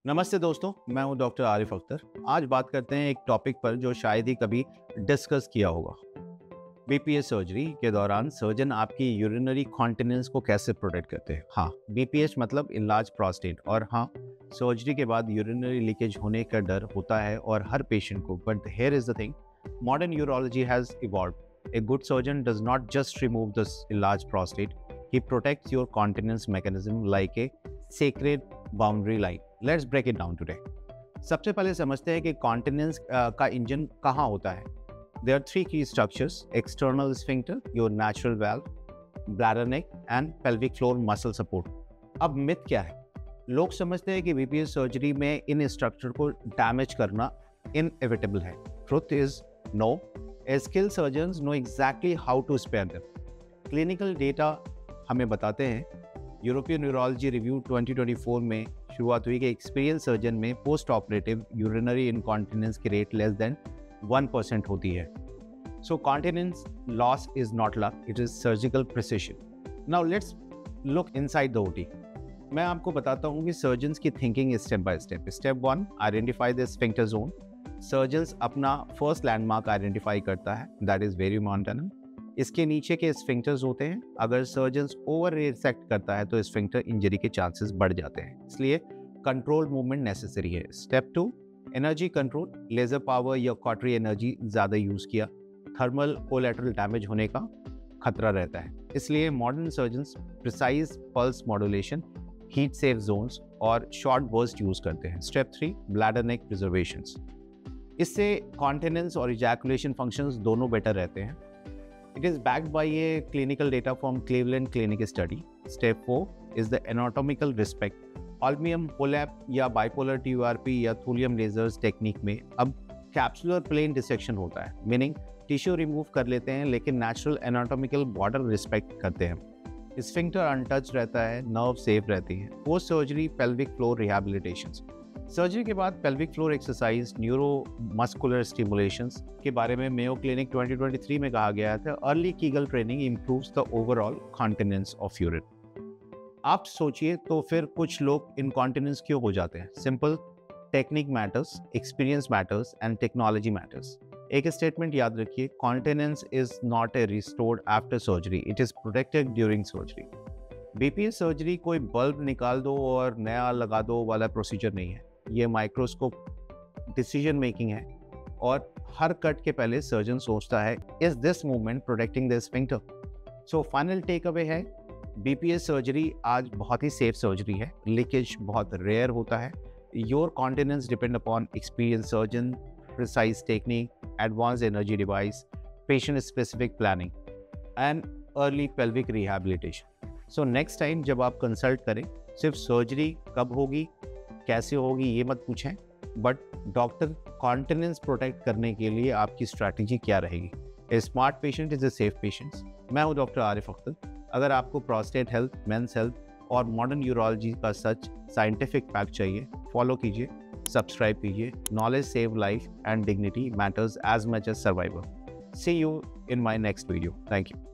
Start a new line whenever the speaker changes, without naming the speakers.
नमस्ते दोस्तों, मैं हूं डॉक्टर आरिफ अख्तर। आज बात करते हैं एक टॉपिक पर जो शायद ही कभी डिस्कस किया होगा। बीपीएस सर्जरी के दौरान सर्जन आपकी यूरिनरी कॉन्टिनेंस को कैसे प्रोटेक्ट करते हैं। हाँ, बीपीएस मतलब इनलार्ज प्रोस्टेट। और हाँ, सर्जरी के बाद यूरिनरी लीकेज होने का डर होता है और हर पेशेंट को। But here is the thing, modern urology has evolved. A good surgeon does not just remove this enlarge prostate, he protects your continence mechanism like a sacred boundary line. Let's break it down today. सबसे पहले समझते हैं कि continence का engine कहाँ होता है। There are three key structures: external sphincter, your natural valve, bladder neck, and pelvic floor muscle support. अब मिथ क्या है? लोग समझते हैं कि बीपीएस सर्जरी में इन स्ट्रक्चर को डैमेज करना इनएविटेबल है। Truth is no. Skilled surgeons know exactly how to spare them. Clinical data हमें बताते हैं। यूरोपियन न्यूरोलॉजी रिव्यू 2024 में शुरुआत हुई कि एक्सपीरियंस सर्जन में पोस्ट ऑपरेटिव यूरिनरी इनकॉन्टिनेंस की रेट लेस देन 1% होती है। So continence loss is not luck, it is surgical precision. Now let's look inside the OT. मैं आपको बताता हूँ कि सर्जन्स की thinking step by step. Step 1, identify the sphincter zone. Surgeons अपना फर्स्ट लैंडमार्क आइडेंटिफाई करता है, दैट इज वेरी मॉन्टेनम। इसके नीचे के स्फिंक्टर्स होते हैं। अगर सर्जन्स ओवर रिसेक्ट करता है तो स्फिंक्टर इंजरी के चांसेस बढ़ जाते हैं, इसलिए कंट्रोल मूवमेंट नेसेसरी है। Step 2, energy control. Laser power या कॉटरी एनर्जी ज़्यादा यूज़ किया, थर्मल कोलैटरल डैमेज होने का खतरा रहता है, इसलिए modern surgeons precise pulse modulation, heat safe zones और शॉर्ट बर्स्ट यूज़ करते हैं। Step 3, bladder neck preservations. इससे कॉन्टिनेंस और इजैकुलेशन फंक्शंस दोनों बेटर रहते हैं। It is backed by a clinical data from Cleveland Clinic study. Step 4 is the anatomical respect. Holmium, HoLAP या bipolar TURP या thulium lasers technique में अब capsular plane dissection होता है, मीनिंग टिश्यू रिमूव कर लेते हैं लेकिन नेचुरल एनाटॉमिकल बॉर्डर रिस्पेक्ट करते हैं। स्फिंक्टर अनटच रहता है, नर्व सेफ रहती है। Post surgery pelvic floor rehabilitations. Surgery के बाद pelvic floor exercise, neuro muscular stimulations के बारे में मेयो क्लिनिक 2023 में कहा गया था, early Kegel training improves the overall continence of urine. आप सोचिए तो फिर कुछ लोग इनकॉन्टिनेंस क्यों हो जाते हैं? Simple, technique matters, experience matters and technology matters. एक स्टेटमेंट याद रखिए, continence is not a restored after surgery, it is protected during surgery. BPS surgery कोई बल्ब निकाल दो और नया लगा दो वाला प्रोसीजर नहीं है, ये माइक्रोस्कोप डिसीजन मेकिंग है। और हर कट के पहले सर्जन सोचता है, is this movement protecting the sphincter? So final take away है, बीपीएस सर्जरी आज बहुत ही सेफ सर्जरी है, लीकेज बहुत रेयर होता है। Your continence depend upon experience surgeon, precise technique, advance energy device, patient specific planning and early pelvic rehabilitation. So next time जब आप कंसल्ट करें, सिर्फ सर्जरी कब होगी, कैसे होगी ये मत पूछें, बट डॉक्टर कॉन्टिनेंस प्रोटेक्ट करने के लिए आपकी स्ट्रैटेजी क्या रहेगी। A smart patient is a safe patient. मैं हूं डॉक्टर आरिफ अख्तर। अगर आपको प्रोस्टेट हेल्थ, मेंस हेल्थ और मॉडर्न यूरोलॉजी का सच साइंटिफिक फैक्ट चाहिए, फॉलो कीजिए, सब्सक्राइब कीजिए। Knowledge save life and dignity matters as much as survival. See you in my next video. Thank you.